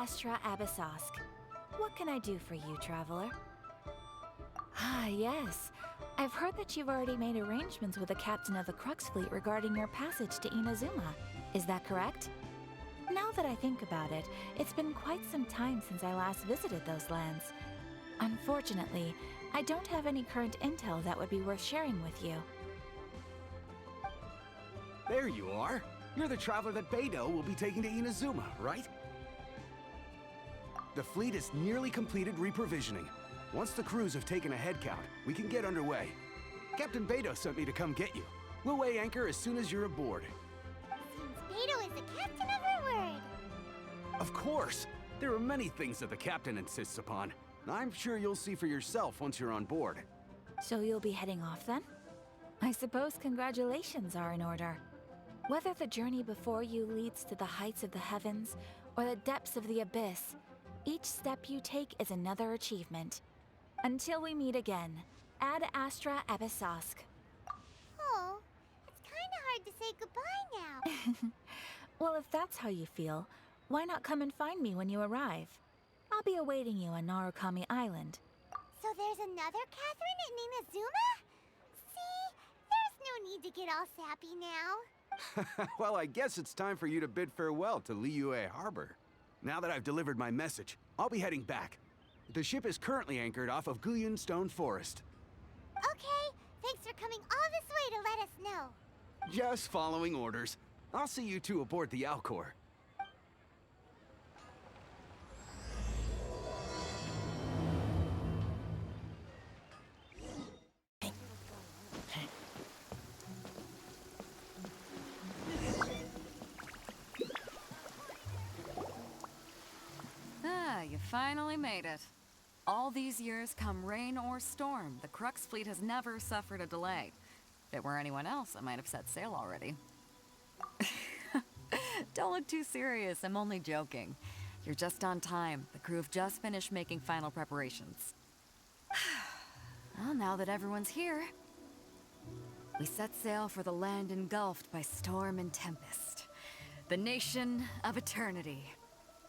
Astra Abyssosk. What can I do for you, traveler? Ah, yes. I've heard that you've already made arrangements with the captain of the Crux fleet regarding your passage to Inazuma. Is that correct? Now that I think about it, it's been quite some time since I last visited those lands. Unfortunately, I don't have any current intel that would be worth sharing with you. There you are. You're the traveler that Beidou will be taking to Inazuma, right? The fleet is nearly completed reprovisioning. Once the crews have taken a head count, we can get underway. Captain Beidou sent me to come get you. We'll weigh anchor as soon as you're aboard. Seems Beidou is the captain of her word. Of course! There are many things that the captain insists upon. I'm sure you'll see for yourself once you're on board. So you'll be heading off then? I suppose congratulations are in order. Whether the journey before you leads to the heights of the heavens or the depths of the abyss, each step you take is another achievement. Until we meet again, Ad Astra Abyssosk. Oh, it's kinda hard to say goodbye now. Well, if that's how you feel, why not come and find me when you arrive? I'll be awaiting you on Narukami Island. So there's another Catherine in Inazuma? See, there's no need to get all sappy now. Well, I guess it's time for you to bid farewell to Liyue Harbor. Now that I've delivered my message, I'll be heading back. The ship is currently anchored off of Guyun Stone Forest. Okay, thanks for coming all this way to let us know. Just following orders. I'll see you two aboard the Alcor. Ah, you finally made it. All these years, come rain or storm, the Crux fleet has never suffered a delay. If it were anyone else, I might have set sail already. Don't look too serious, I'm only joking. You're just on time. The crew have just finished making final preparations. Well, now that everyone's here, we set sail for the land engulfed by storm and tempest. The nation of eternity.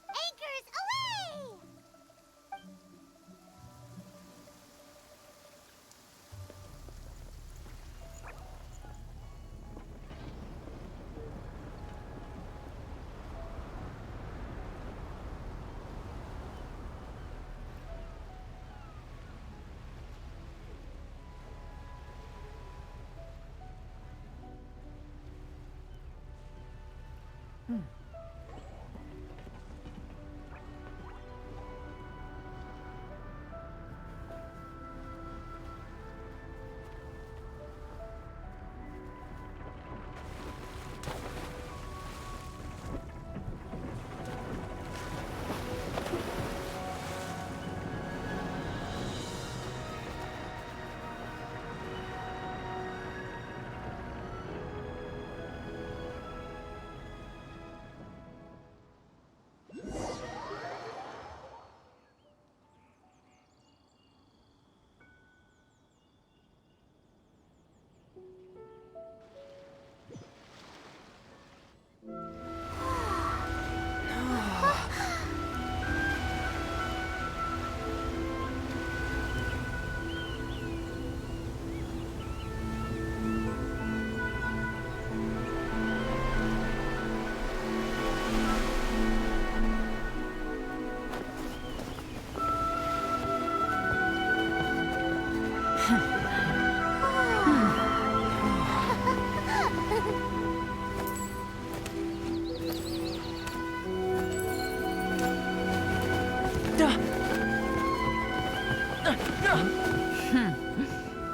Anchors away!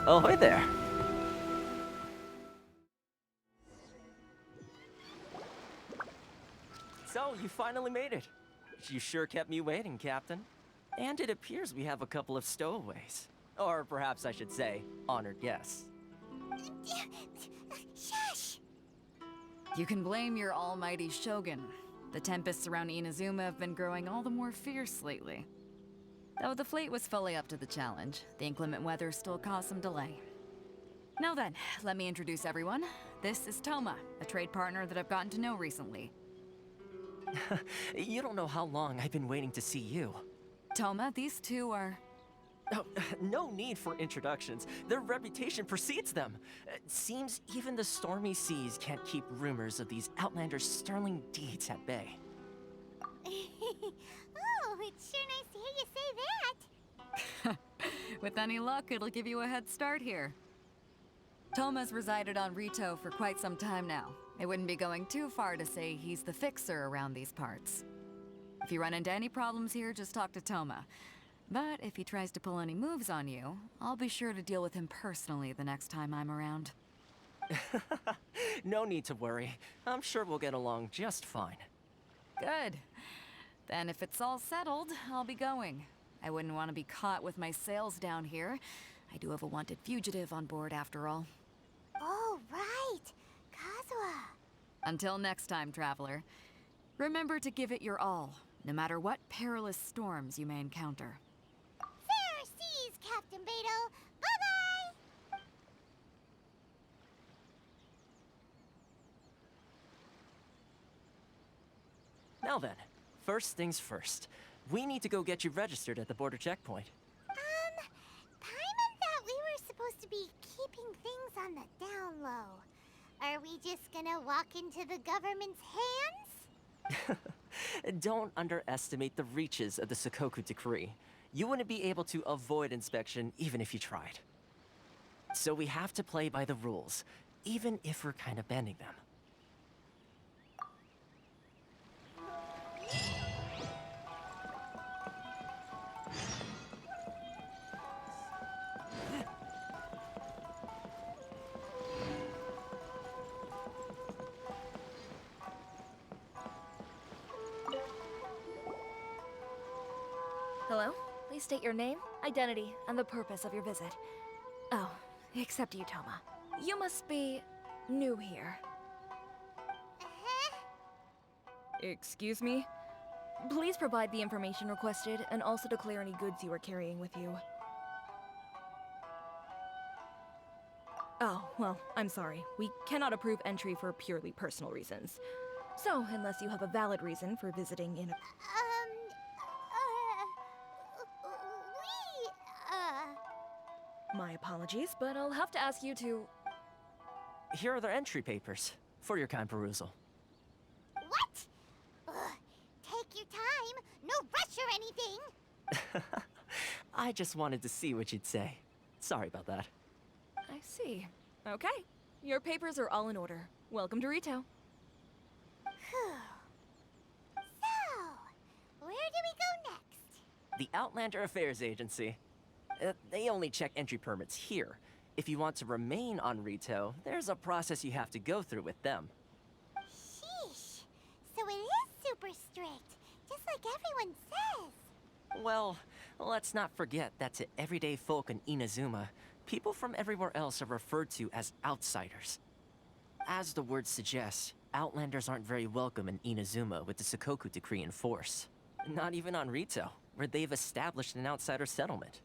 Ahoy there. So, you finally made it. You sure kept me waiting, Captain. And it appears we have a couple of stowaways. Or perhaps I should say, honored guests. Shush! You can blame your almighty Shogun. The tempests around Inazuma have been growing all the more fierce lately. Though the fleet was fully up to the challenge, the inclement weather still caused some delay. Now then, let me introduce everyone. This is Toma, a trade partner that I've gotten to know recently. You don't know how long I've been waiting to see you. Toma, these two are... Oh, no need for introductions. Their reputation precedes them. It seems even the stormy seas can't keep rumors of these Outlanders' sterling deeds at bay. Oh, it's sure nice to hear you say that. With any luck, it'll give you a head start here. Toma's resided on Rito for quite some time now. It wouldn't be going too far to say he's the fixer around these parts. If you run into any problems here, just talk to Toma. But if he tries to pull any moves on you, I'll be sure to deal with him personally the next time I'm around. No need to worry. I'm sure we'll get along just fine. Good. Then if it's all settled, I'll be going. I wouldn't want to be caught with my sails down here. I do have a wanted fugitive on board after all. Oh, right. Kazuha. Until next time, traveler. Remember to give it your all, no matter what perilous storms you may encounter. Fair seas, Captain Beto. Bye-bye. Now then, first things first. We need to go get you registered at the border checkpoint. Paimon thought we were supposed to be keeping things on the down low. Are we just gonna walk into the government's hands? Don't underestimate the reaches of the Sakoku Decree. You wouldn't be able to avoid inspection even if you tried. So we have to play by the rules, even if we're kind of bending them. Hello? Please state your name, identity, and the purpose of your visit. Oh, except you, Toma. You must be new here. Uh-huh. Excuse me? Please provide the information requested and also declare any goods you are carrying with you. Oh, well, I'm sorry. We cannot approve entry for purely personal reasons. So, unless you have a valid reason for visiting in a... My apologies, but I'll have to ask you to... Here are the entry papers for your kind perusal. What? Ugh, take your time. No rush or anything. I just wanted to see what you'd say. Sorry about that. I see. Okay. Your papers are all in order. Welcome to Rito. Whew. So, where do we go next? The Outlander Affairs Agency. They only check entry permits here. If you want to remain on Rito, there's a process you have to go through with them. Sheesh. So it is super strict, just like everyone says. Well, let's not forget that to everyday folk in Inazuma, people from everywhere else are referred to as outsiders. As the word suggests, Outlanders aren't very welcome in Inazuma with the Sakoku Decree in force. Not even on Rito, where they've established an outsider settlement.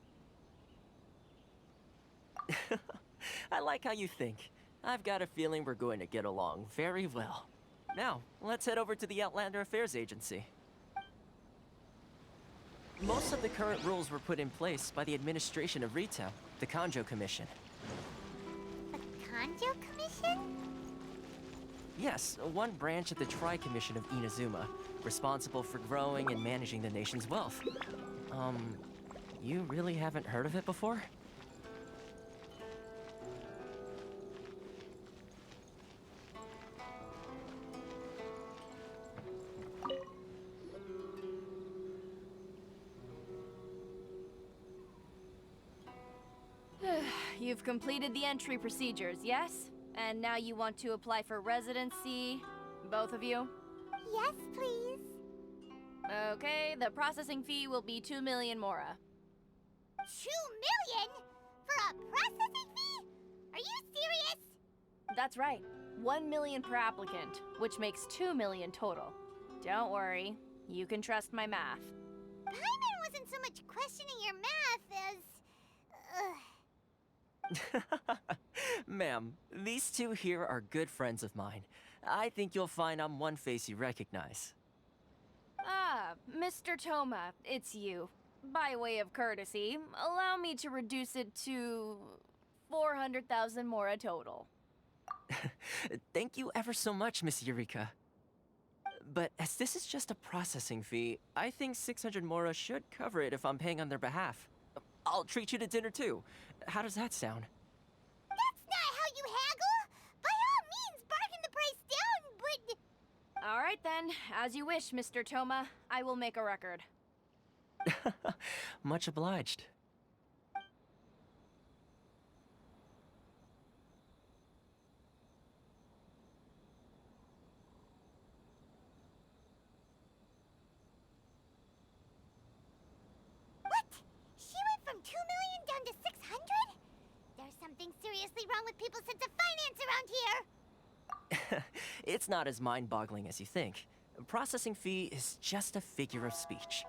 I like how you think. I've got a feeling we're going to get along very well. Now, let's head over to the Outlander Affairs Agency. Most of the current rules were put in place by the administration of Rito, the Kanjo Commission. The Kanjo Commission? Yes, one branch of the Tri-Commission of Inazuma, responsible for growing and managing the nation's wealth. You really haven't heard of it before? You've completed the entry procedures, yes? And now you want to apply for residency? Both of you? Yes, please. Okay, the processing fee will be 2 million mora. 2 million? For a processing fee? Are you serious? That's right. 1 million per applicant, which makes 2 million total. Don't worry, you can trust my math. Paimon wasn't so much questioning your math as... Ma'am, these two here are good friends of mine. I think you'll find I'm one face you recognize. Ah, Mr. Toma, it's you. By way of courtesy, allow me to reduce it to 400,000 mora total. Thank you ever so much, Miss Eureka. But as this is just a processing fee, I think 600 mora should cover it if I'm paying on their behalf. I'll treat you to dinner too. How does that sound? That's not how you haggle! By all means, bargain the price down, but... All right then, as you wish, Mr. Toma. I will make a record. Much obliged. What? She went from 2 million down to 600? There's something seriously wrong with people's sense of finance around here! It's not as mind-boggling as you think. Processing fee is just a figure of speech.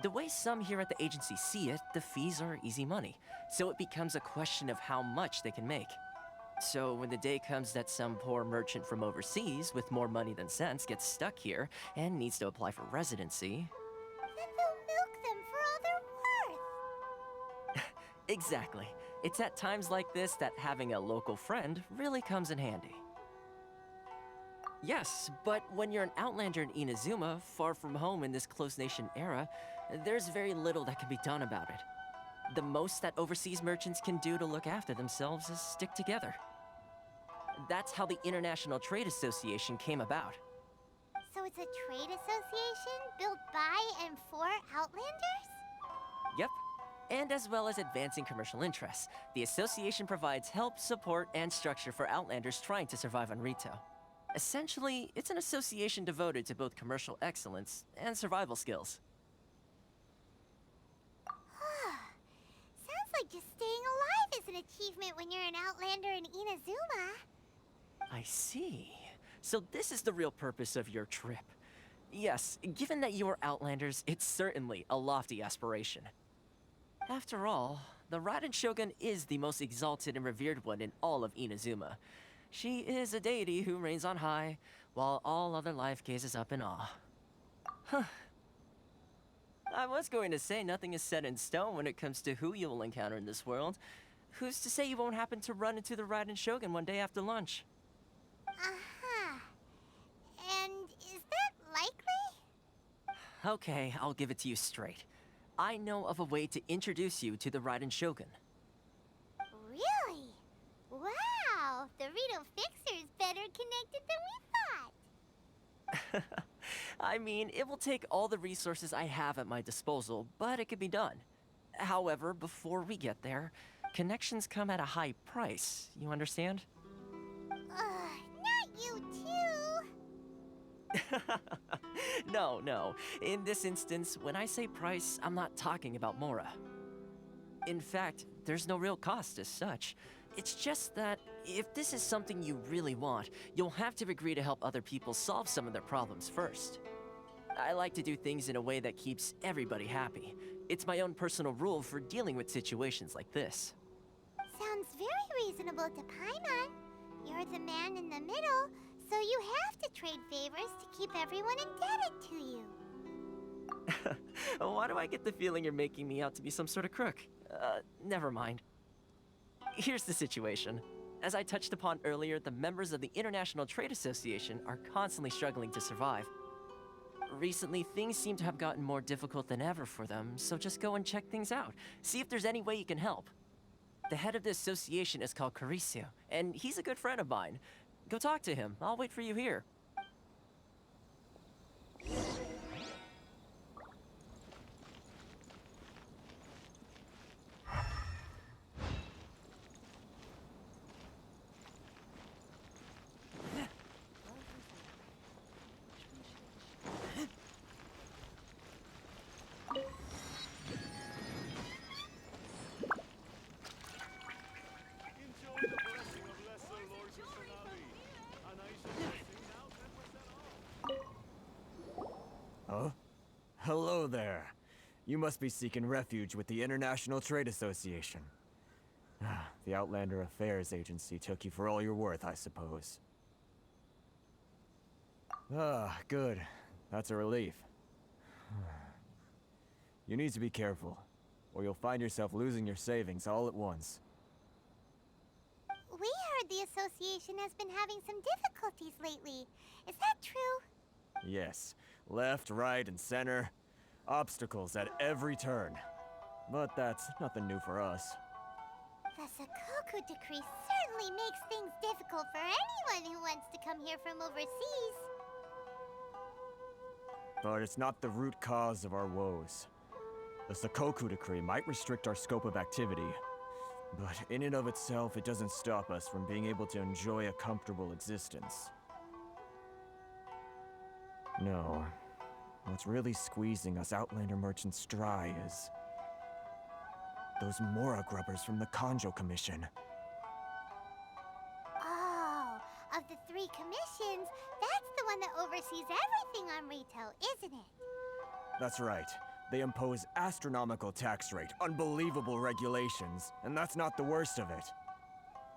The way some here at the agency see it, the fees are easy money, so it becomes a question of how much they can make. So when the day comes that some poor merchant from overseas with more money than sense gets stuck here and needs to apply for residency... Then they'll milk them for all they're worth. Exactly. It's at times like this that having a local friend really comes in handy. Yes, but when you're an outlander in Inazuma, far from home in this closed nation era, there's very little that can be done about it. The most that overseas merchants can do to look after themselves is stick together. That's how the International Trade Association came about. So it's a trade association built by and for Outlanders? Yep. And as well as advancing commercial interests, the association provides help, support, and structure for Outlanders trying to survive on Rito. Essentially, it's an association devoted to both commercial excellence and survival skills. Sounds like just staying alive is an achievement when you're an Outlander in Inazuma. I see. So this is the real purpose of your trip. Yes, given that you are Outlanders, it's certainly a lofty aspiration. After all, the Raiden Shogun is the most exalted and revered one in all of Inazuma. She is a deity who reigns on high, while all other life gazes up in awe. Huh. I was going to say nothing is set in stone when it comes to who you will encounter in this world. Who's to say you won't happen to run into the Raiden Shogun one day after lunch? Uh-huh. And is that likely? Okay, I'll give it to you straight. I know of a way to introduce you to the Raiden Shogun. Really? Wow, the Rito Fixer's better connected than we thought. I mean, it will take all the resources I have at my disposal, but it can be done. However, before we get there, connections come at a high price, you understand? Not you too. No. In this instance, when I say price, I'm not talking about Mora. In fact, there's no real cost as such. It's just that if this is something you really want, you'll have to agree to help other people solve some of their problems first. I like to do things in a way that keeps everybody happy. It's my own personal rule for dealing with situations like this. Sounds very reasonable to Paimon. You're the man in the middle, so you have to trade favors to keep everyone indebted to you. Why do I get the feeling you're making me out to be some sort of crook? Never mind. Here's the situation. As I touched upon earlier, the members of the International Trade Association are constantly struggling to survive. Recently, things seem to have gotten more difficult than ever for them, so just go and check things out. See if there's any way you can help. The head of the association is called Caricio, and he's a good friend of mine. Go talk to him. I'll wait for you here. Huh? Hello there. You must be seeking refuge with the International Trade Association. The Outlander Affairs Agency took you for all you're worth, I suppose. Ah, good. That's a relief. You need to be careful, or you'll find yourself losing your savings all at once. We heard the association has been having some difficulties lately. Is that true? Yes, left, right, and center. Obstacles at every turn. But that's nothing new for us. The Sakoku decree certainly makes things difficult for anyone who wants to come here from overseas. But it's not the root cause of our woes. The Sakoku decree might restrict our scope of activity, but in and of itself, it doesn't stop us from being able to enjoy a comfortable existence. No. What's really squeezing us Outlander merchants dry is those Mora grubbers from the Kanjo Commission. Oh, of the 3 commissions, that's the one that oversees everything on retail, isn't it? That's right. They impose astronomical tax rate, unbelievable regulations, and that's not the worst of it.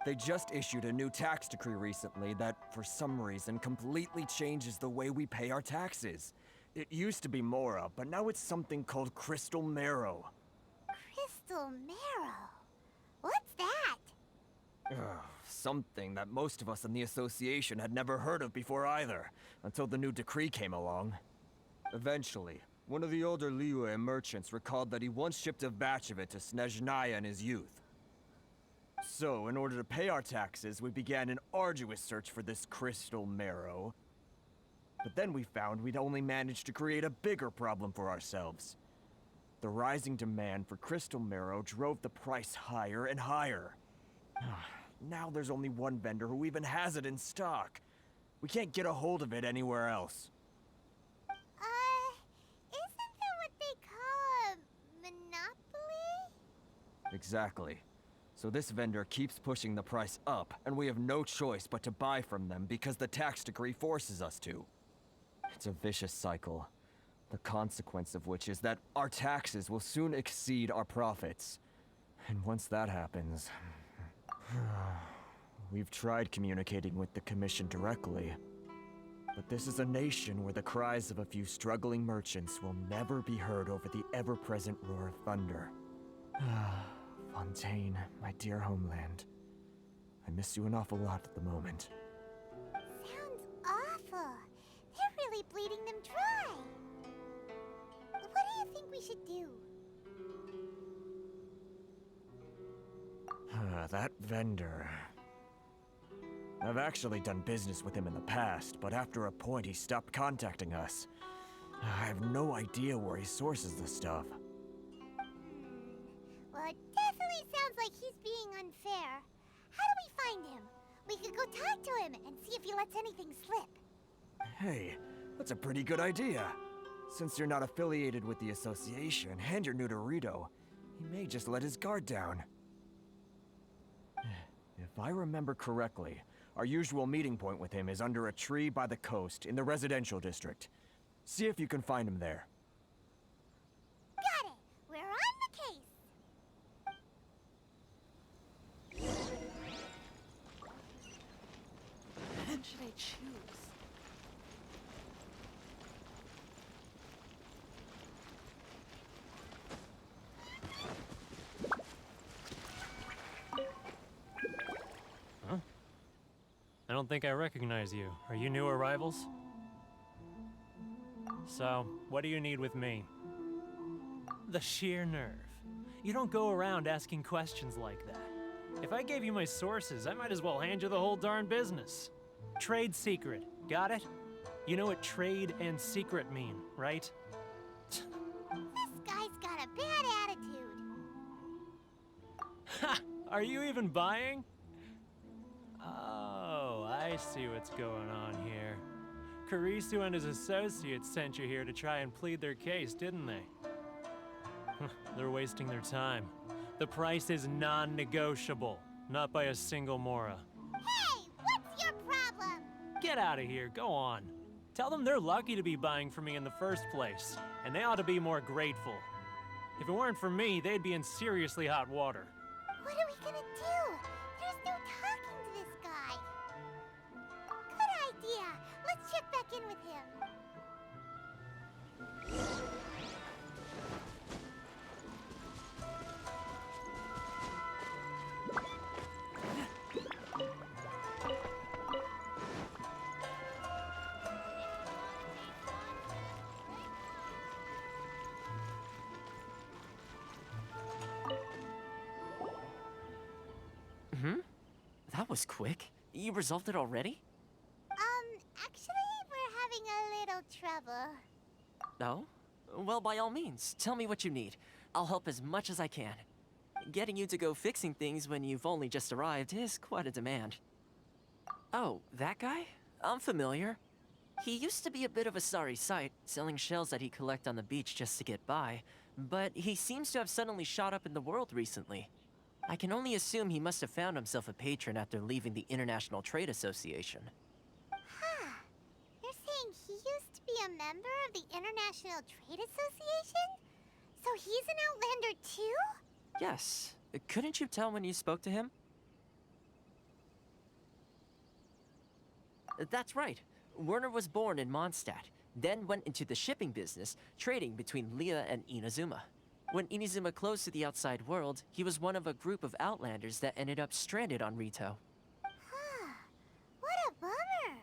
They just issued a new tax decree recently that, for some reason, completely changes the way we pay our taxes. It used to be Mora, but now it's something called Crystal Marrow. Crystal Marrow? What's that? Something that most of us in the association had never heard of before either, until the new decree came along. Eventually, one of the older Liyue merchants recalled that he once shipped a batch of it to Snezhnaya in his youth. So, in order to pay our taxes, we began an arduous search for this Crystal Marrow. But then we found we'd only managed to create a bigger problem for ourselves. The rising demand for Crystal Marrow drove the price higher and higher. Now there's only one vendor who even has it in stock. We can't get a hold of it anywhere else. Isn't that what they call a monopoly? Exactly. So this vendor keeps pushing the price up, and we have no choice but to buy from them because the tax decree forces us to. It's a vicious cycle. The consequence of which is that our taxes will soon exceed our profits. And once that happens... We've tried communicating with the Commission directly. But this is a nation where the cries of a few struggling merchants will never be heard over the ever-present roar of thunder. Fontaine, my dear homeland. I miss you an awful lot at the moment. Sounds awful. They're really bleeding them dry. What do you think we should do? That vendor... I've actually done business with him in the past, but after a point he stopped contacting us. I have no idea where he sources the stuff. Well, it definitely sounds like he's being unfair. How do we find him? We could go talk to him and see if he lets anything slip. Hey, that's a pretty good idea. Since you're not affiliated with the association and you're new to Rito, he may just let his guard down. If I remember correctly, our usual meeting point with him is under a tree by the coast in the residential district. See if you can find him there. Got it! We're on the case! When should I choose? I don't think I recognize you. Are you new arrivals? So, what do you need with me? The sheer nerve. You don't go around asking questions like that. If I gave you my sources, I might as well hand you the whole darn business. Trade secret, got it? You know what trade and secret mean, right? This guy's got a bad attitude. Ha! Are you even buying? Oh, I see what's going on here. Kurisu and his associates sent you here to try and plead their case, didn't they? They're wasting their time. The price is non-negotiable, not by a single Mora. Hey, what's your problem? Get out of here, go on. Tell them they're lucky to be buying from me in the first place, and they ought to be more grateful. If it weren't for me, they'd be in seriously hot water. What are we gonna do? There's no talking to this guy. Good idea. Let's check back in with him. That was quick. You resolved it already? Actually, we're having a little trouble. No? Well, by all means, tell me what you need. I'll help as much as I can. Getting you to go fixing things when you've only just arrived is quite a demand. Oh, that guy? I'm familiar. He used to be a bit of a sorry sight, selling shells that he collect on the beach just to get by, but he seems to have suddenly shot up in the world recently. I can only assume he must have found himself a patron after leaving the International Trade Association. Huh. You're saying he used to be a member of the International Trade Association? So he's an Outlander too? Yes. Couldn't you tell when you spoke to him? That's right. Werner was born in Mondstadt, then went into the shipping business, trading between Leah and Inazuma. When Inazuma closed to the outside world, he was one of a group of Outlanders that ended up stranded on Rito. Huh. What a bummer.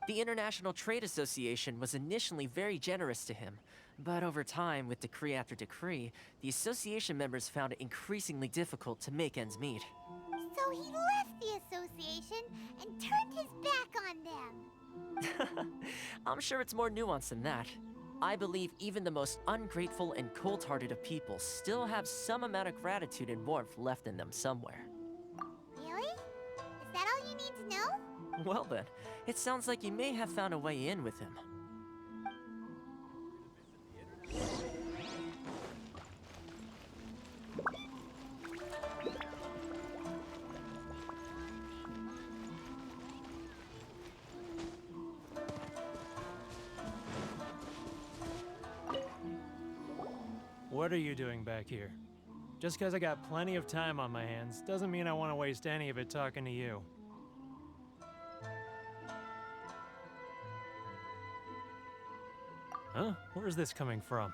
The International Trade Association was initially very generous to him, but over time, with decree after decree, the association members found it increasingly difficult to make ends meet. So he left the association and turned his back on them. I'm sure it's more nuanced than that. I believe even the most ungrateful and cold-hearted of people still have some amount of gratitude and warmth left in them somewhere. Really? Is that all you need to know? Well then, it sounds like you may have found a way in with him. What are you doing back here? Just because I got plenty of time on my hands doesn't mean I want to waste any of it talking to you. Huh? Where's this coming from?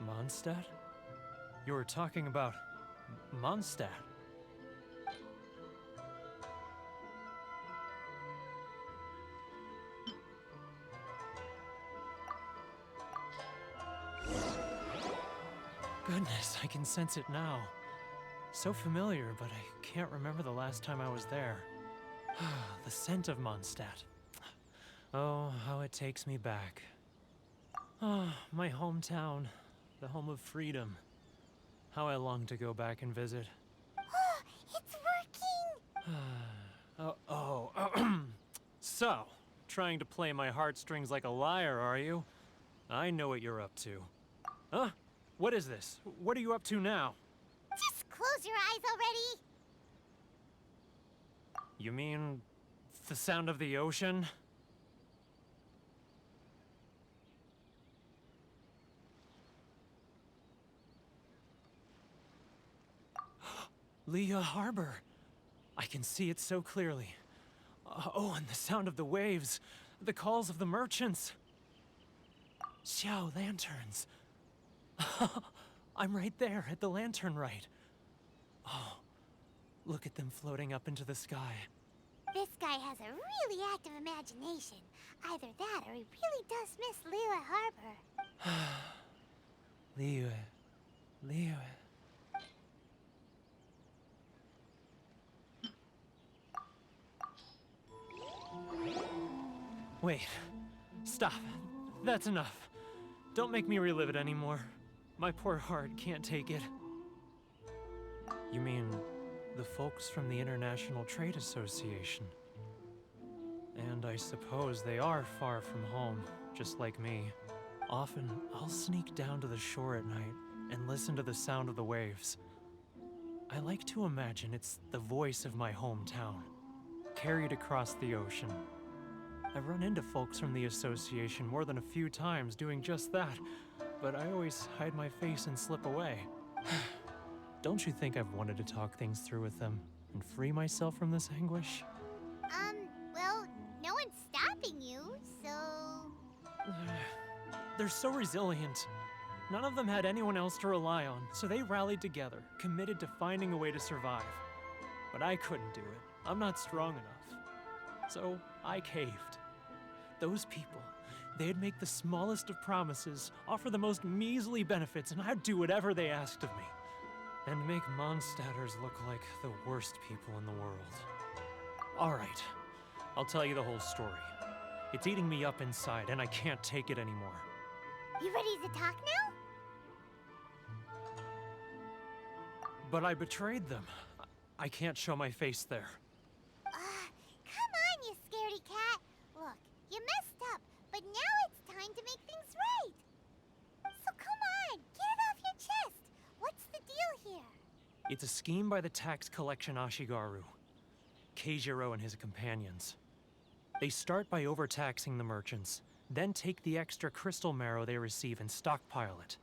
Mondstadt? You were talking about Mondstadt. Goodness, I can sense it now. So familiar, but I can't remember the last time I was there. The scent of Mondstadt. Oh, how it takes me back. Oh, my hometown, the home of freedom. How I long to go back and visit. It's working! So, trying to play my heartstrings like a liar, are you? I know what you're up to. Huh? What is this? What are you up to now? Just close your eyes already! You mean the sound of the ocean? Leah Harbor. I can see it so clearly. Oh, and the sound of the waves. The calls of the merchants. Xiao lanterns. I'm right there at the lantern right. Oh, look at them floating up into the sky. This guy has a really active imagination. Either that or he really does miss Liyue Harbor. Liyue. Wait. Stop. That's enough. Don't make me relive it anymore. My poor heart can't take it. You mean the folks from the International Trade Association? And I suppose they are far from home, just like me. Often, I'll sneak down to the shore at night and listen to the sound of the waves. I like to imagine it's the voice of my hometown, carried across the ocean. I've run into folks from the association more than a few times doing just that, but I always hide my face and slip away. Don't you think I've wanted to talk things through with them and free myself from this anguish? Well, no one's stopping you, so... They're so resilient. None of them had anyone else to rely on, so they rallied together, committed to finding a way to survive. But I couldn't do it. I'm not strong enough. So I caved. Those people, they'd make the smallest of promises, offer the most measly benefits, and I'd do whatever they asked of me. And make Mondstadters look like the worst people in the world. All right, I'll tell you the whole story. It's eating me up inside, and I can't take it anymore. You ready to talk now? But I betrayed them. I can't show my face there. Come on, you scaredy cat. Look, you messed up, but now it's time to make things right. So come on, get it off your chest. What's the deal here? It's a scheme by the tax collection Ashigaru, Keijiro and his companions. They start by overtaxing the merchants, then take the extra crystal marrow they receive and stockpile it.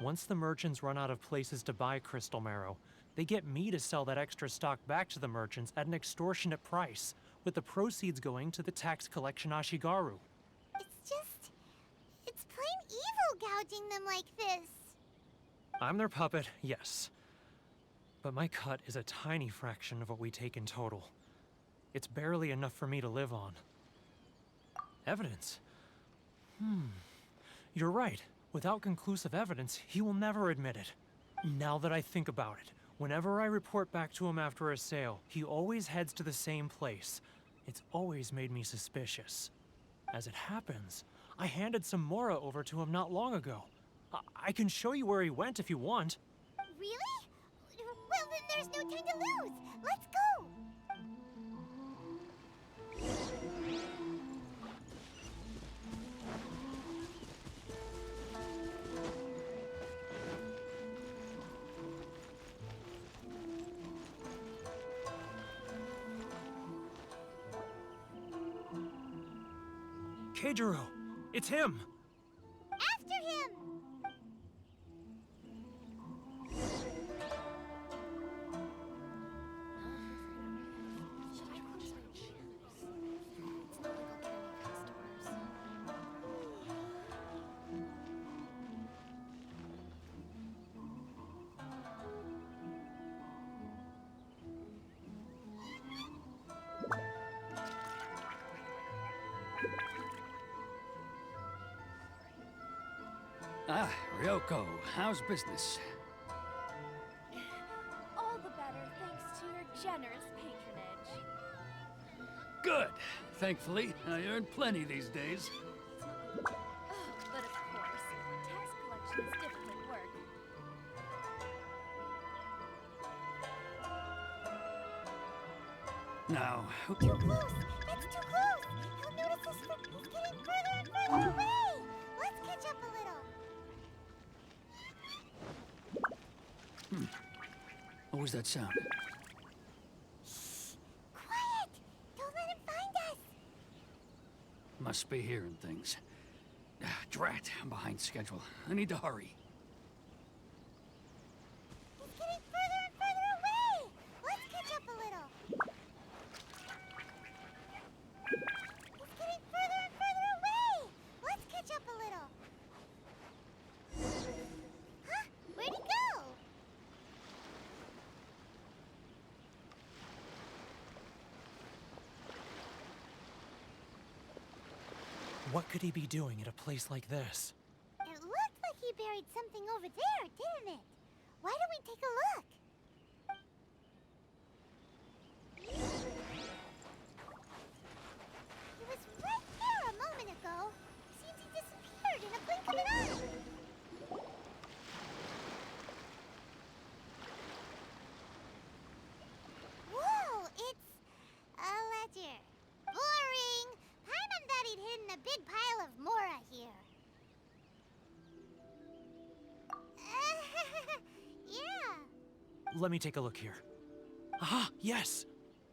Once the merchants run out of places to buy crystal marrow, they get me to sell that extra stock back to the merchants at an extortionate price, with the proceeds going to the tax collection Ashigaru. It's plain evil gouging them like this. I'm their puppet, yes. But my cut is a tiny fraction of what we take in total. It's barely enough for me to live on. Evidence? You're right. Without conclusive evidence, he will never admit it. Now that I think about it, whenever I report back to him after a sale, he always heads to the same place. It's always made me suspicious. As it happens, I handed some Mora over to him not long ago. I can show you where he went if you want. Really? Well, then there's no time to lose. Let's go. Keijiro! It's him! After him. Ah, Ryoko, how's business? All the better thanks to your generous patronage. Good. Thankfully, I earn plenty these days. But of course, tax collection is difficult work. Now, Too close. It's too close. He'll notice us. He's getting further and further away. Let's catch up a little. what was that sound? Quiet. Don't let him find us. Must be hearing things. Drat, I'm behind schedule. I need to hurry. He's getting further and further away. Let's catch up a little. He's getting further and further away. Let's catch up a little. Huh? Where'd he go? What could he be doing at a place like this? It looked like he buried something over there, didn't it? Why don't we take a look? He was right there a moment ago. Seems he disappeared in a blink of an eye. Whoa, it's a ledger. Boring. Paimon thought he'd hidden a big pile of Mora here. Yeah. Let me take a look here. Ah, yes!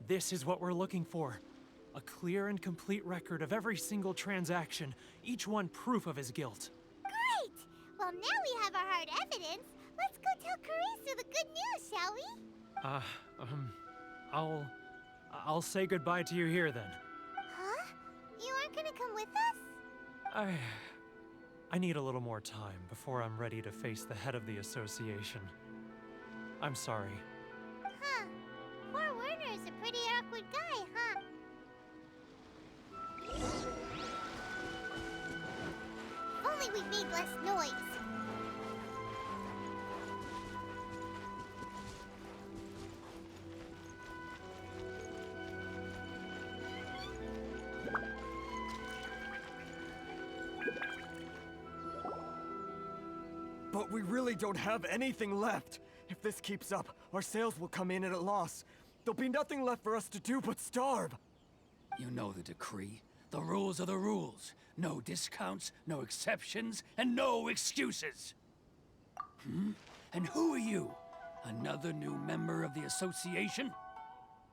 This is what we're looking for. A clear and complete record of every single transaction, each one proof of his guilt. Great! Well, now we have our hard evidence. Let's go tell Karisu the good news, shall we? I'll say goodbye to you here then. Huh? You aren't gonna come with us? I need a little more time before I'm ready to face the head of the association. I'm sorry. Huh. Poor Werner's a pretty awkward guy, huh? only we've made less noise. But we really don't have anything left. If this keeps up, our sales will come in at a loss. There'll be nothing left for us to do but starve. You know the decree. The rules are the rules. No discounts, no exceptions, and no excuses. And who are you? Another new member of the association?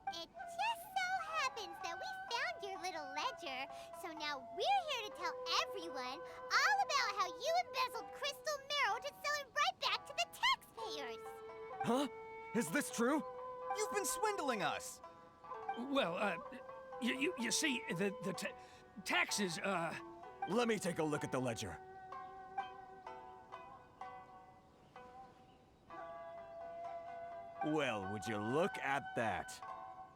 It just so happens that we found your little ledger, so now we're here to tell everyone all about how you embezzled crystal marrow to sell it right back to the taxpayers. Huh? Is this true? You've been swindling us! Well, you see, the taxes, Let me take a look at the ledger. Well, would you look at that?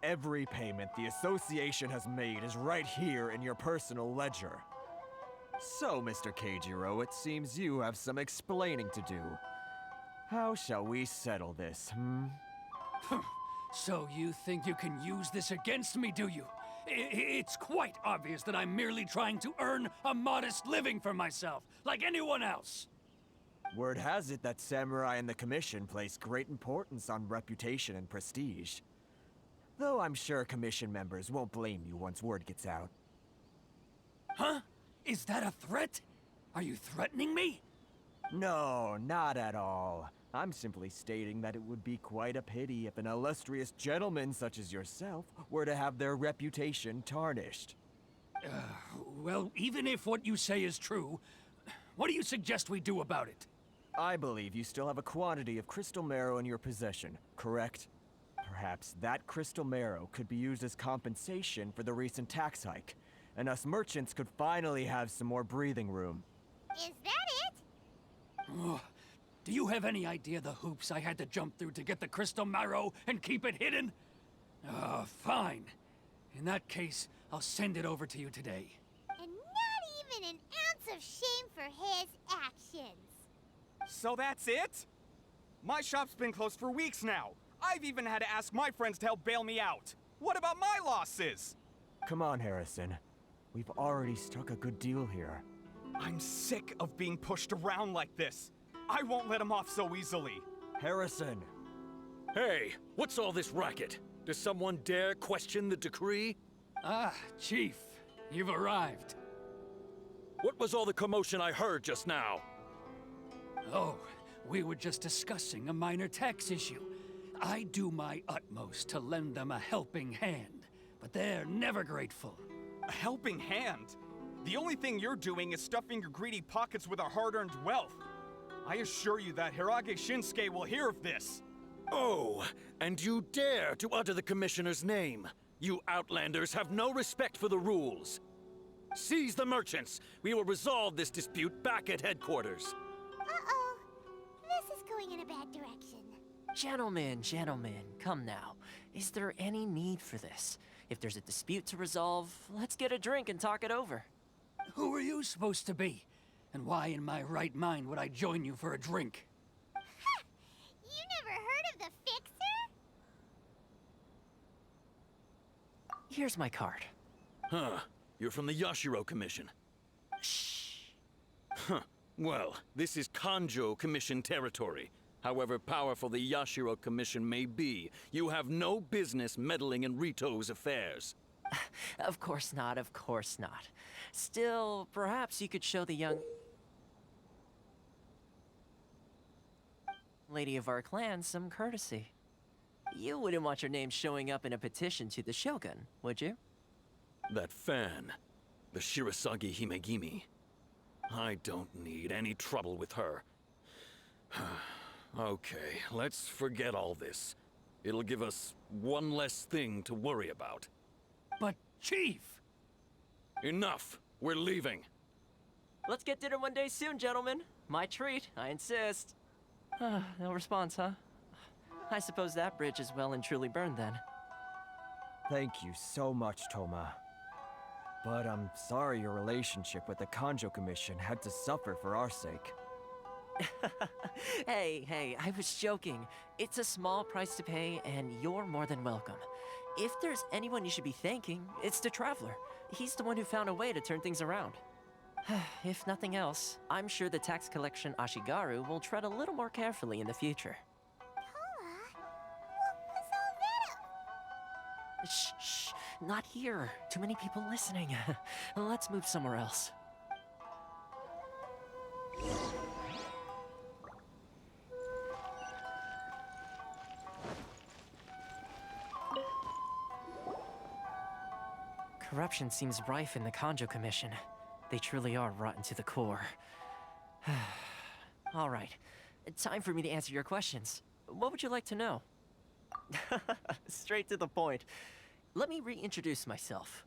Every payment the association has made is right here in your personal ledger. So, Mr. Keijiro, it seems you have some explaining to do. How shall we settle this, So you think you can use this against me, do you? It's quite obvious that I'm merely trying to earn a modest living for myself, like anyone else. Word has it that Samurai and the Commission place great importance on reputation and prestige. Though I'm sure Commission members won't blame you once word gets out. Huh? Is that a threat? Are you threatening me? No, not at all. I'm simply stating that it would be quite a pity if an illustrious gentleman such as yourself were to have their reputation tarnished. Well, even if what you say is true, what do you suggest we do about it? I believe you still have a quantity of crystal marrow in your possession, correct? Perhaps that crystal marrow could be used as compensation for the recent tax hike, and us merchants could finally have some more breathing room. Is that it? Ugh. Do you have any idea the hoops I had to jump through to get the crystal marrow and keep it hidden? Fine. In that case, I'll send it over to you today. And not even an ounce of shame for his actions. So that's it? My shop's been closed for weeks now. I've even had to ask my friends to help bail me out. What about my losses? Come on, Harrison. We've already struck a good deal here. I'm sick of being pushed around like this. I won't let him off so easily. Harrison! Hey, what's all this racket? Does someone dare question the decree? Ah, Chief, you've arrived. What was all the commotion I heard just now? Oh, we were just discussing a minor tax issue. I do my utmost to lend them a helping hand, but they're never grateful. A helping hand? The only thing you're doing is stuffing your greedy pockets with our hard-earned wealth. I assure you that Hirage Shinsuke will hear of this. Oh, and you dare to utter the Commissioner's name. You Outlanders have no respect for the rules. Seize the merchants. We will resolve this dispute back at headquarters. Uh-oh. This is going in a bad direction. Gentlemen, come now. Is there any need for this? If there's a dispute to resolve, let's get a drink and talk it over. Who are you supposed to be? And why in my right mind would I join you for a drink? Ha! You never heard of the Fixer? Here's my card. Huh. You're from the Yashiro Commission. Shh. Huh. Well, this is Kanjo Commission territory. However powerful the Yashiro Commission may be, you have no business meddling in Rito's affairs. Of course not, of course not. Still, perhaps you could show the young lady of our clan some courtesy. You wouldn't want your name showing up in a petition to the Shogun, would you? That fan, the Shirasagi Himegimi. I don't need any trouble with her. Okay, let's forget all this. It'll give us one less thing to worry about. But, Chief! Enough! We're leaving. Let's get dinner one day soon, gentlemen. My treat, I insist. No response, huh? I suppose that bridge is well and truly burned then. Thank you so much, Toma. But I'm sorry your relationship with the Kanjo Commission had to suffer for our sake. Hey, I was joking. It's a small price to pay, and you're more than welcome. If there's anyone you should be thanking, it's the Traveler. He's the one who found a way to turn things around. If nothing else, I'm sure the tax collection Ashigaru will tread a little more carefully in the future. Toma, what was all that? Shh, not here. Too many people listening. Let's move somewhere else. Corruption seems rife in the Kanjo Commission. They truly are rotten to the core. All right, time for me to answer your questions. What would you like to know? Straight to the point. Let me reintroduce myself.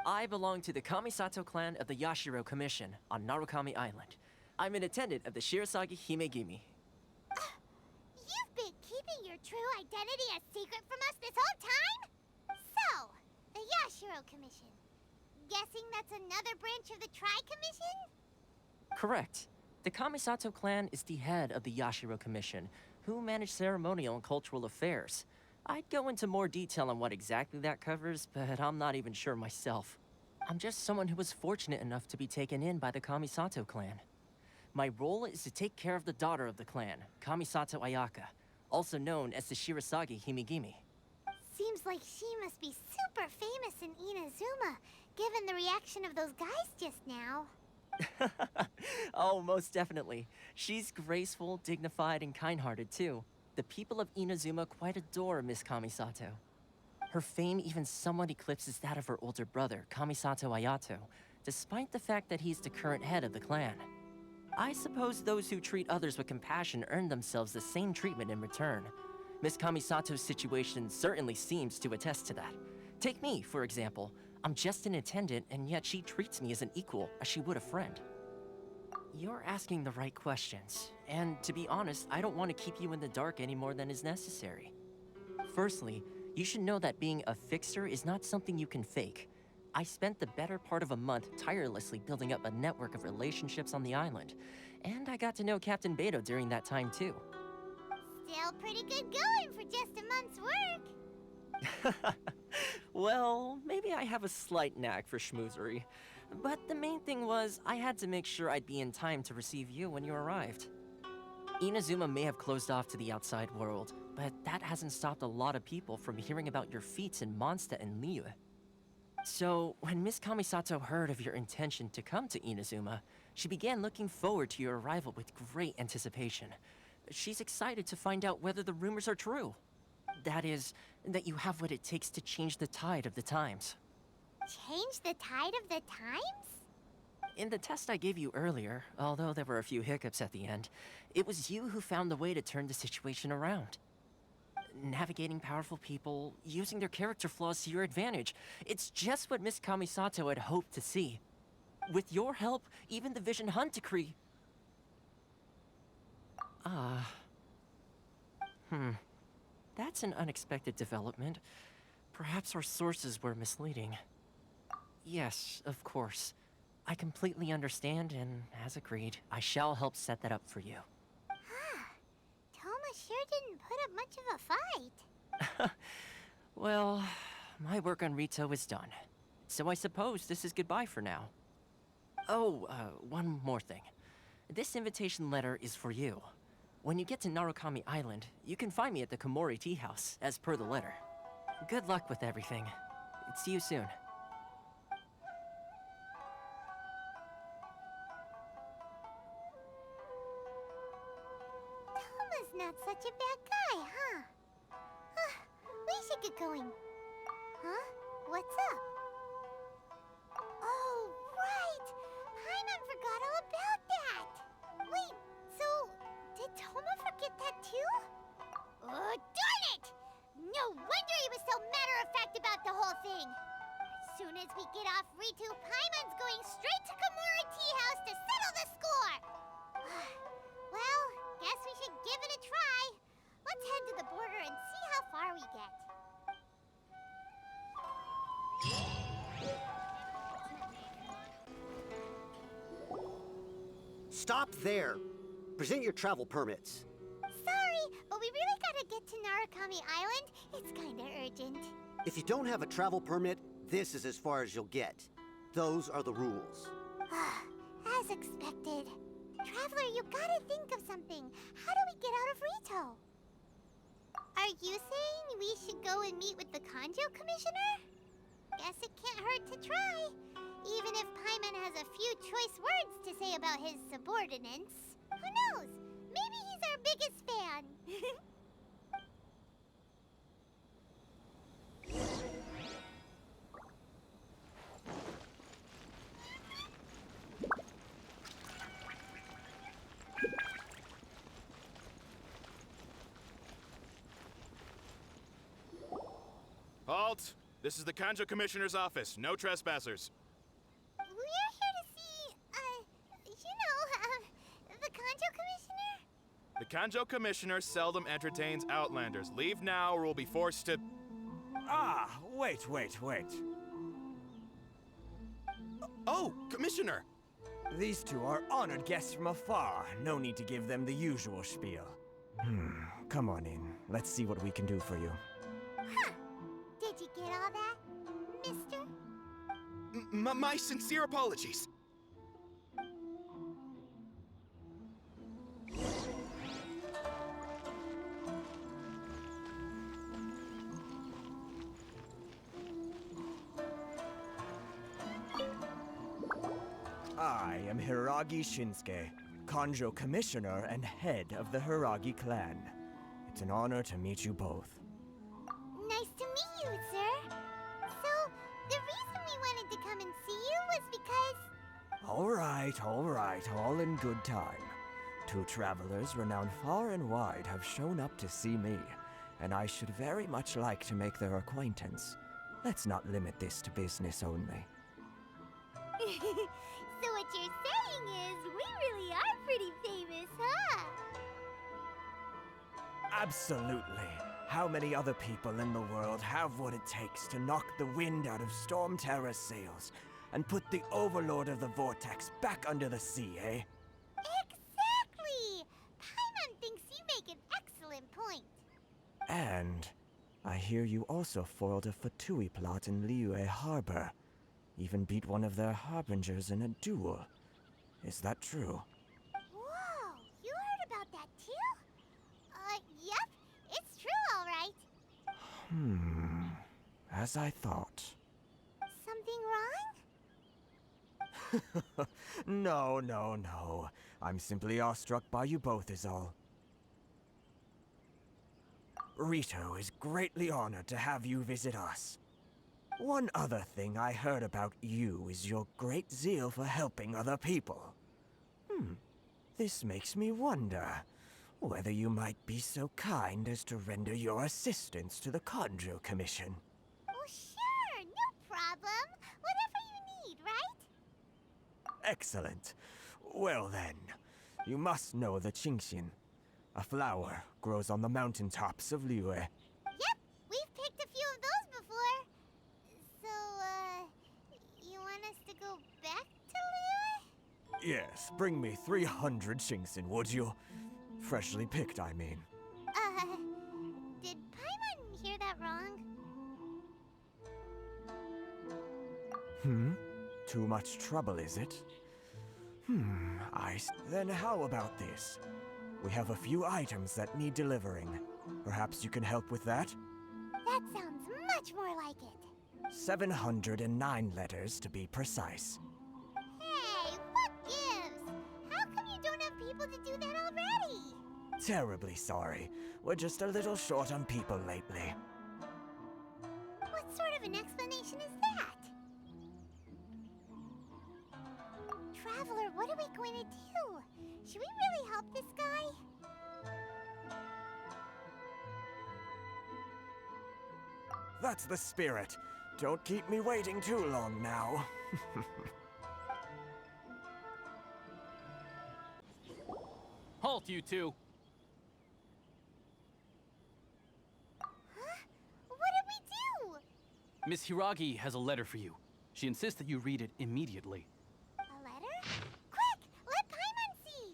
I belong to the Kamisato clan of the Yashiro Commission on Narukami Island. I'm an attendant of the Shirasagi Himegimi. You've been keeping your true identity a secret from us this whole time? So, the Yashiro Commission. Guessing that's another branch of the Tri-Commission? Correct. The Kamisato clan is the head of the Yashiro Commission, who manage ceremonial and cultural affairs. I'd go into more detail on what exactly that covers, but I'm not even sure myself. I'm just someone who was fortunate enough to be taken in by the Kamisato clan. My role is to take care of the daughter of the clan, Kamisato Ayaka, also known as the Shirasagi Himegimi. Seems like she must be super famous in Inazuma, given the reaction of those guys just now. Oh, most definitely. She's graceful, dignified, and kind-hearted too. The people of Inazuma quite adore Miss Kamisato. Her fame even somewhat eclipses that of her older brother, Kamisato Ayato, despite the fact that he's the current head of the clan. I suppose those who treat others with compassion earn themselves the same treatment in return. Miss Kamisato's situation certainly seems to attest to that. Take me, for example. I'm just an attendant, and yet she treats me as an equal, as she would a friend. You're asking the right questions, and to be honest, I don't want to keep you in the dark any more than is necessary. Firstly, you should know that being a fixer is not something you can fake. I spent the better part of a month tirelessly building up a network of relationships on the island, and I got to know Captain Beto during that time too. Still pretty good going for just a month's work. Well, maybe I have a slight knack for schmoozery. But the main thing was, I had to make sure I'd be in time to receive you when you arrived. Inazuma may have closed off to the outside world, but that hasn't stopped a lot of people from hearing about your feats in Mondstadt and Liyue. So, when Miss Kamisato heard of your intention to come to Inazuma, she began looking forward to your arrival with great anticipation. She's excited to find out whether the rumors are true. That is, that you have what it takes to change the tide of the times. Change the tide of the times? In the test I gave you earlier, although there were a few hiccups at the end, it was you who found the way to turn the situation around. Navigating powerful people, using their character flaws to your advantage. It's just what Miss Kamisato had hoped to see. With your help, even the Vision Hunt Decree... That's an unexpected development. Perhaps our sources were misleading. Yes, of course. I completely understand, and as agreed, I shall help set that up for you. Toma sure didn't put up much of a fight. Well, my work on Rito is done. So I suppose this is goodbye for now. Oh, one more thing. This invitation letter is for you. When you get to Narukami Island, you can find me at the Komori Tea House, as per the letter. Good luck with everything. See you soon. Toma's not such a bad guy, huh? We should get going. Huh? What's up? Oh, right! Paimon forgot all about that! Wait, so did Toma forget that too? Oh, darn it! No wonder he was so matter-of-fact about the whole thing! As soon as we get off Ritu, Paimon's going straight to Komori Tea House to settle the score! Well, guess we should give it a try. Let's head to the border and see how far we get. Stop there. Present your travel permits. Sorry, but we really gotta get to Narukami Island. It's kinda urgent. If you don't have a travel permit, this is as far as you'll get. Those are the rules. As expected. Traveler, you gotta think of something. How do we get out of Rito? Are you saying we should go and meet with the Kanjo Commissioner? Guess it can't hurt to try. Even if Paimon has a few choice words to say about his subordinates. Who knows? Maybe he's our biggest fan. Halt! This is the Kanjo Commissioner's office. No trespassers. We're here to see, the Kanjo Commissioner? The Kanjo Commissioner seldom entertains Outlanders. Leave now or we'll be forced to... Ah, wait. Oh, Commissioner! These two are honored guests from afar. No need to give them the usual spiel. Come on in. Let's see what we can do for you. Huh. Did you get all that, mister? My sincere apologies. I am Hiragi Shinsuke, Kanjo Commissioner and head of the Hiragi clan. It's an honor to meet you both. Nice to meet you, sir. So, the reason we wanted to come and see you was because... All right, all in good time. Two travelers renowned far and wide have shown up to see me, and I should very much like to make their acquaintance. Let's not limit this to business only. So what you're saying is, we really are pretty famous, huh? Absolutely. How many other people in the world have what it takes to knock the wind out of Storm Terror's sails and put the Overlord of the Vortex back under the sea, eh? Exactly! Paimon thinks you make an excellent point. And I hear you also foiled a Fatui plot in Liyue Harbor. Even beat one of their harbingers in a duel. Is that true? Whoa, you heard about that too? Yep, it's true, all right. As I thought. Something wrong? No. I'm simply awestruck by you both is all. Rito is greatly honored to have you visit us. One other thing I heard about you is your great zeal for helping other people. This makes me wonder whether you might be so kind as to render your assistance to the Kanjo Commission. Oh, sure, no problem. Whatever you need, right? Excellent. Well then, you must know the Qingshin. A flower grows on the mountaintops of Liyue. Yep, we've picked a few of those before. So, you want us to go back to Liyue? Yes, bring me 300 Qingshin, would you? Freshly picked, I mean. Did Paimon hear that wrong? Too much trouble, is it? Then how about this? We have a few items that need delivering. Perhaps you can help with that? That sounds much more like it. 709 letters to be precise. Hey, what gives? How come you don't have people to do that already? Terribly sorry. We're just a little short on people lately. What sort of an explanation is that? Traveler, what are we going to do? Should we really help this guy? That's the spirit. Don't keep me waiting too long now. Halt, you two! Huh? What did we do? Miss Hiragi has a letter for you. She insists that you read it immediately. A letter? Quick! Let Paimon see!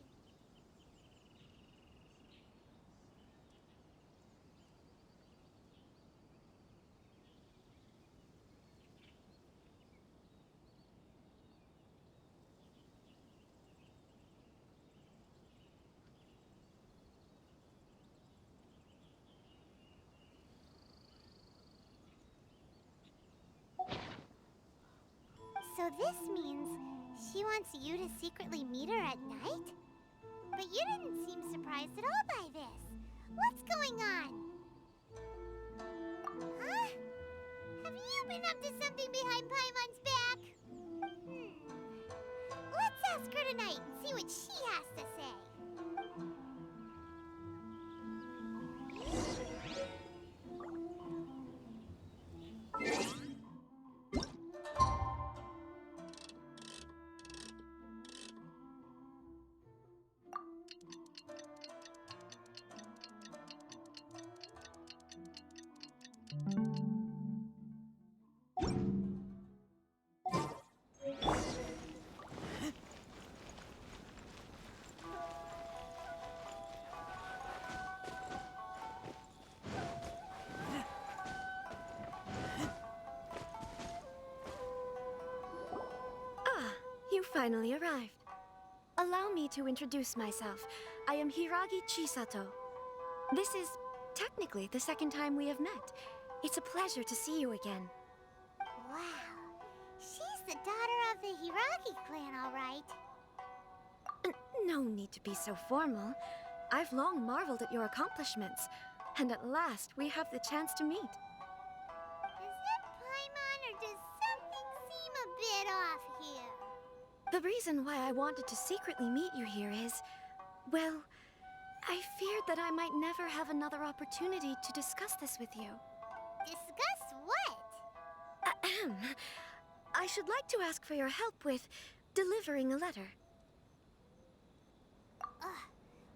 this means she wants you to secretly meet her at night? But you didn't seem surprised at all by this. What's going on? Huh? Have you been up to something behind Paimon's back? Let's ask her tonight and see what she has to say. You finally arrived. Allow me to introduce myself. I am Hiragi Chisato. This is technically the second time we have met. It's a pleasure to see you again. Wow. She's the daughter of the Hiragi clan, all right. No need to be so formal. I've long marveled at your accomplishments, and at last we have the chance to meet. Is it Paimon, or does something seem a bit off here? The reason why I wanted to secretly meet you here is, well, I feared that I might never have another opportunity to discuss this with you. Discuss what? Ahem. I should like to ask for your help with delivering a letter.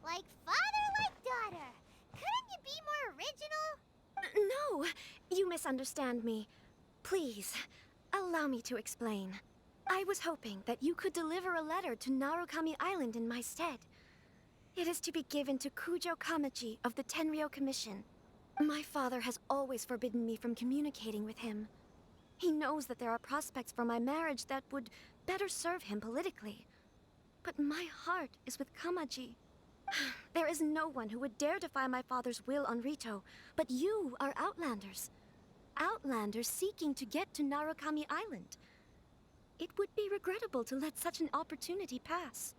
Like father, like daughter. Couldn't you be more original? No, you misunderstand me. Please, allow me to explain. I was hoping that you could deliver a letter to Narukami Island in my stead. It is to be given to Kujo Kamachi of the Tenryou Commission. My father has always forbidden me from communicating with him. He knows that there are prospects for my marriage that would better serve him politically. But my heart is with Kamaji. There is no one who would dare defy my father's will on Rito, but you are Outlanders. Outlanders seeking to get to Narukami Island. It would be regrettable to let such an opportunity pass.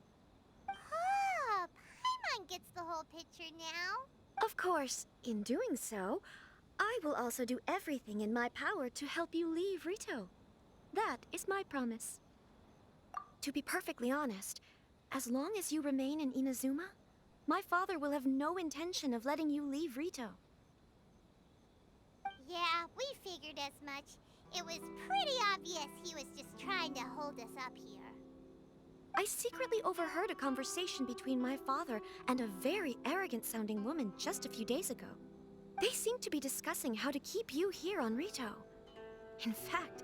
Oh, Paimon gets the whole picture now. Of course, in doing so, I will also do everything in my power to help you leave Rito. That is my promise. To be perfectly honest, as long as you remain in Inazuma, my father will have no intention of letting you leave Rito. Yeah, we figured as much. It was pretty obvious he was just trying to hold us up here. I secretly overheard a conversation between my father and a very arrogant-sounding woman just a few days ago. They seemed to be discussing how to keep you here on Rito. In fact,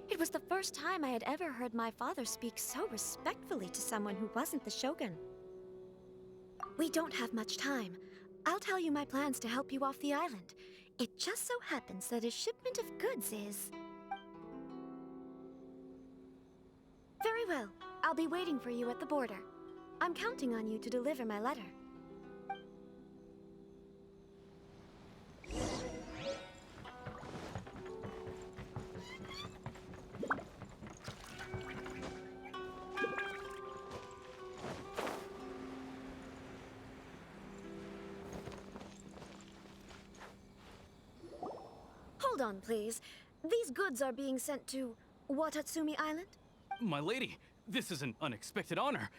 it was the first time I had ever heard my father speak so respectfully to someone who wasn't the Shogun. We don't have much time. I'll tell you my plans to help you off the island. It just so happens that a shipment of goods is... Very well. I'll be waiting for you at the border. I'm counting on you to deliver my letter. Hold on, please. These goods are being sent to Watatsumi Island? My lady, this is an unexpected honor.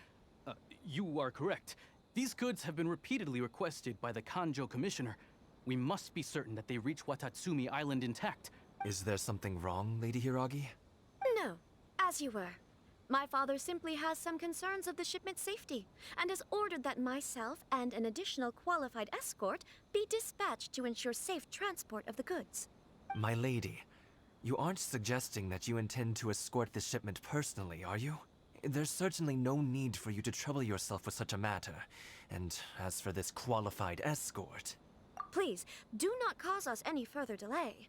You are correct. These goods have been repeatedly requested by the Kanjo Commissioner. We must be certain that they reach Watatsumi Island intact. Is there something wrong, Lady Hiragi? No, as you were. My father simply has some concerns of the shipment's safety, and has ordered that myself and an additional qualified escort be dispatched to ensure safe transport of the goods. My lady, you aren't suggesting that you intend to escort this shipment personally, are you? There's certainly no need for you to trouble yourself with such a matter. And as for this qualified escort... Please, do not cause us any further delay.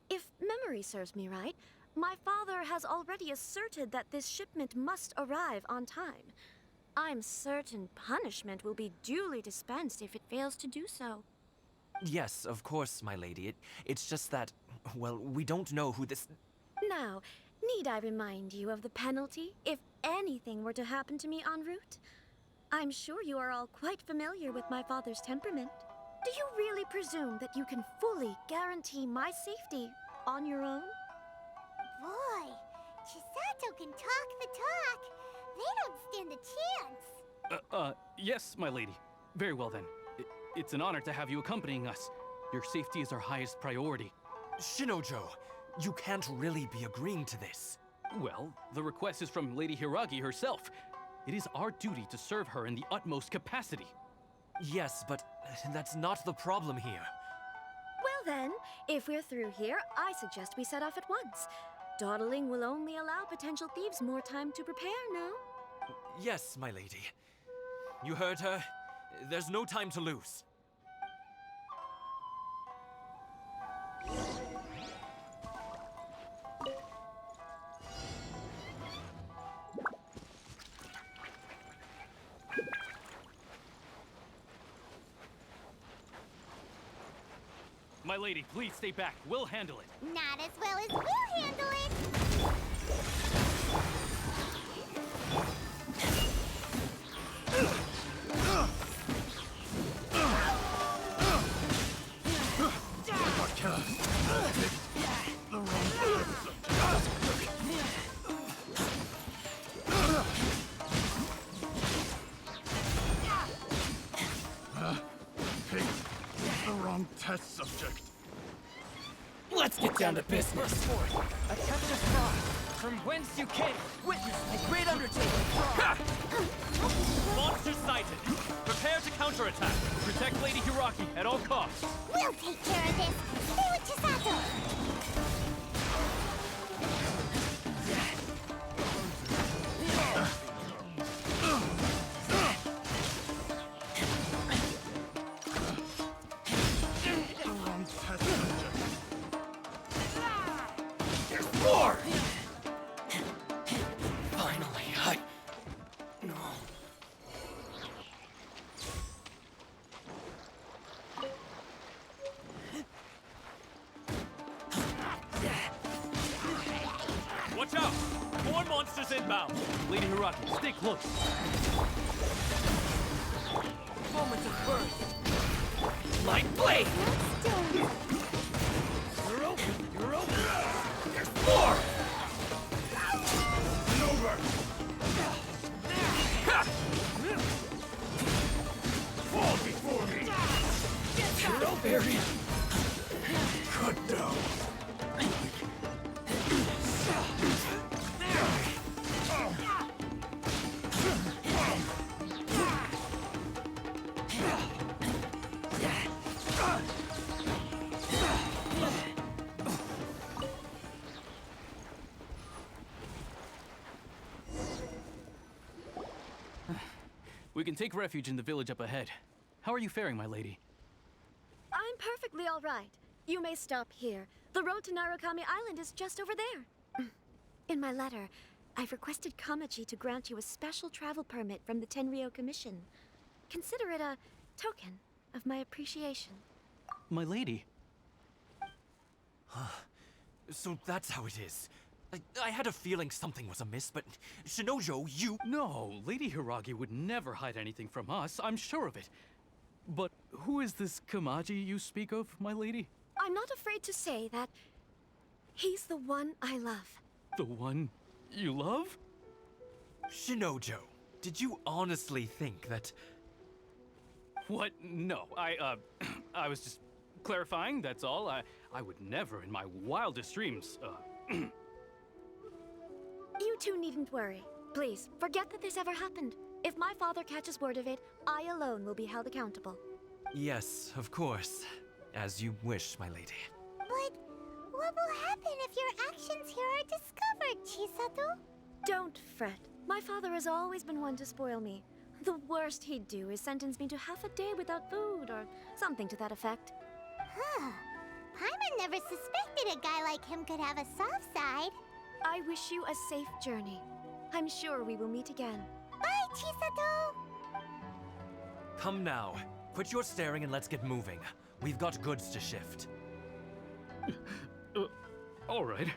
If memory serves me right, my father has already asserted that this shipment must arrive on time. I'm certain punishment will be duly dispensed if it fails to do so. Yes, of course, my lady. It's just that, well, we don't know who this... Now, Need I remind you of the penalty if anything were to happen to me en route? I'm sure you are all quite familiar with my father's temperament. Do you really presume that you can fully guarantee my safety on your own? Boy, Chisato can talk the talk. They don't stand a chance. Yes, my lady. Very well then. It's an honor to have you accompanying us. Your safety is our highest priority. Shinojo, you can't really be agreeing to this. Well, the request is from Lady Hiragi herself. It is our duty to serve her in the utmost capacity. Yes, but that's not the problem here. Well then, if we're through here, I suggest we set off at once. Dawdling will only allow potential thieves more time to prepare, no? Yes, my lady. You heard her. There's no time to lose. My lady, please stay back. We'll handle it. Not as well as we'll handle it. Test subject. Let's get down to business. Attempt to fly from whence you came. Witness my great undertaking. Monster sighted. Prepare to counterattack. Protect Lady Hiragi at all costs. We'll take care of this. Stay with Chisato. More! Finally, No. Watch out! More monsters inbound! Lady Hiragi, stay close. Moment of birth. Light blade! You're open! You're open! There's more! Over! Fall before me! You're open! Cut down! We can take refuge in the village up ahead. How are you faring, my lady? I'm perfectly all right. You may stop here. The road to Narukami Island is just over there. In my letter, I've requested Kamachi to grant you a special travel permit from the Tenryou Commission. Consider it a token of my appreciation. My lady. So that's how it is. I had a feeling something was amiss, but Shinojo, you... No, Lady Hiragi would never hide anything from us, I'm sure of it. But who is this Kamaji you speak of, my lady? I'm not afraid to say that he's the one I love. The one you love? Shinojo, did you honestly think that... What? No, I was just clarifying, that's all. I would never in my wildest dreams, You two needn't worry. Please, forget that this ever happened. If my father catches word of it, I alone will be held accountable. Yes, of course. As you wish, my lady. But what will happen if your actions here are discovered, Chisato? Don't fret. My father has always been one to spoil me. The worst he'd do is sentence me to half a day without food, or something to that effect. Huh. Paimon never suspected a guy like him could have a soft side. I wish you a safe journey. I'm sure we will meet again. Bye, Chisato! Come now. Quit your staring and let's get moving. We've got goods to shift. all right.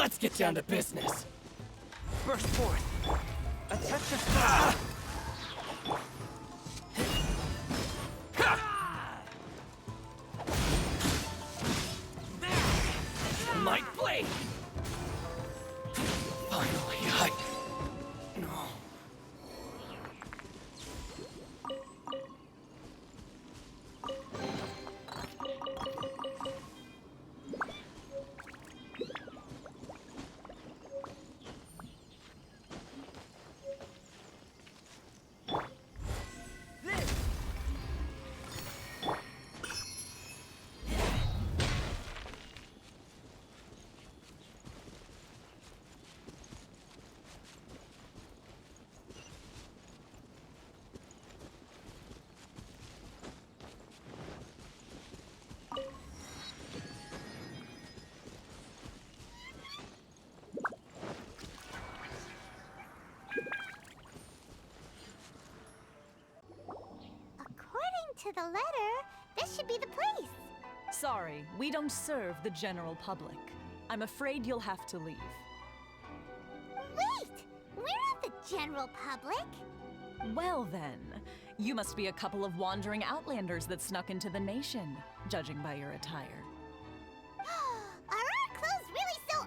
Let's get down to business. Burst forth. Attempt to stop. Light blade! Finally, No. To the letter, this should be the place. Sorry, we don't serve the general public. I'm afraid you'll have to leave. Wait! We're not the general public. Well then, you must be a couple of wandering outlanders that snuck into the nation, judging by your attire. Are our clothes really so...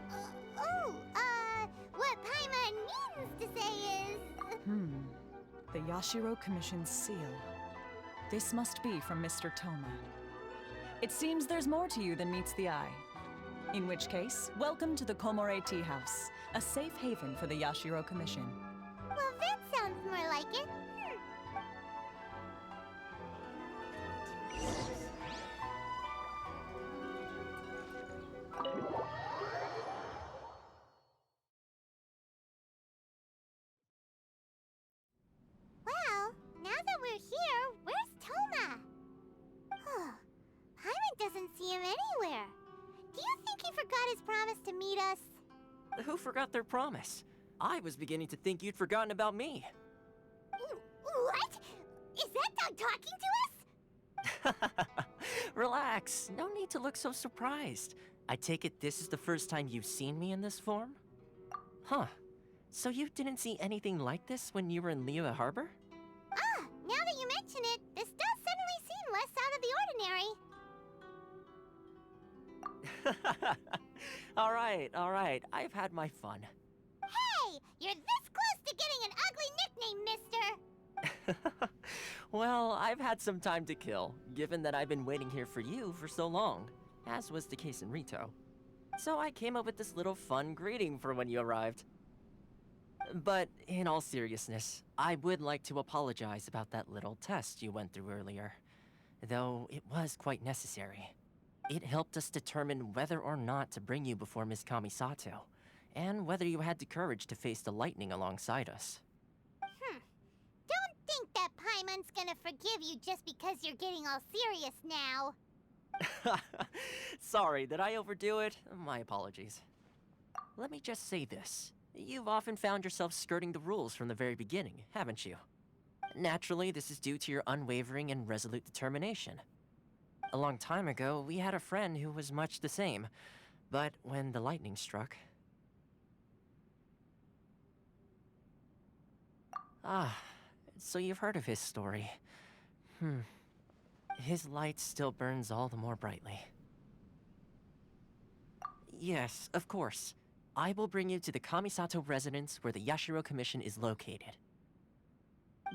what Paimon means to say is... The Yashiro Commission's seal. This must be from Mr. Toma. It seems there's more to you than meets the eye. In which case, welcome to the Komore Tea House, a safe haven for the Yashiro Commission. Well, that sounds more like it. Well, now that we're here, where's Toma? Paimon doesn't see him anywhere. Do you think he forgot his promise to meet us? Who forgot their promise? I was beginning to think you'd forgotten about me. What? Is that dog talking to us? Relax, no need to look so surprised. I take it this is the first time you've seen me in this form? Huh. So you didn't see anything like this when you were in Liyue Harbor? Now that you mention it, this does suddenly seem less out of the ordinary. Alright, I've had my fun. Hey! You're this close to getting an ugly nickname, mister! Well, I've had some time to kill, given that I've been waiting here for you for so long, as was the case in Rito. So I came up with this little fun greeting for when you arrived. But in all seriousness, I would like to apologize about that little test you went through earlier, though it was quite necessary. It helped us determine whether or not to bring you before Ms. Kamisato, and whether you had the courage to face the lightning alongside us. Don't think that Paimon's gonna forgive you just because you're getting all serious now. Sorry, did I overdo it? My apologies. Let me just say this. You've often found yourself skirting the rules from the very beginning, haven't you? Naturally, this is due to your unwavering and resolute determination. A long time ago, we had a friend who was much the same, but when the lightning struck... so you've heard of his story. His light still burns all the more brightly. Yes, of course. I will bring you to the Kamisato residence where the Yashiro Commission is located.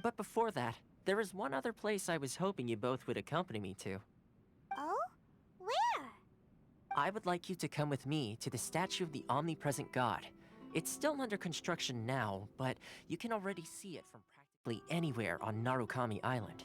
But before that, there is one other place I was hoping you both would accompany me to. Oh? Where? I would like you to come with me to the statue of the omnipresent god. It's still under construction now, but you can already see it from practically anywhere on Narukami Island.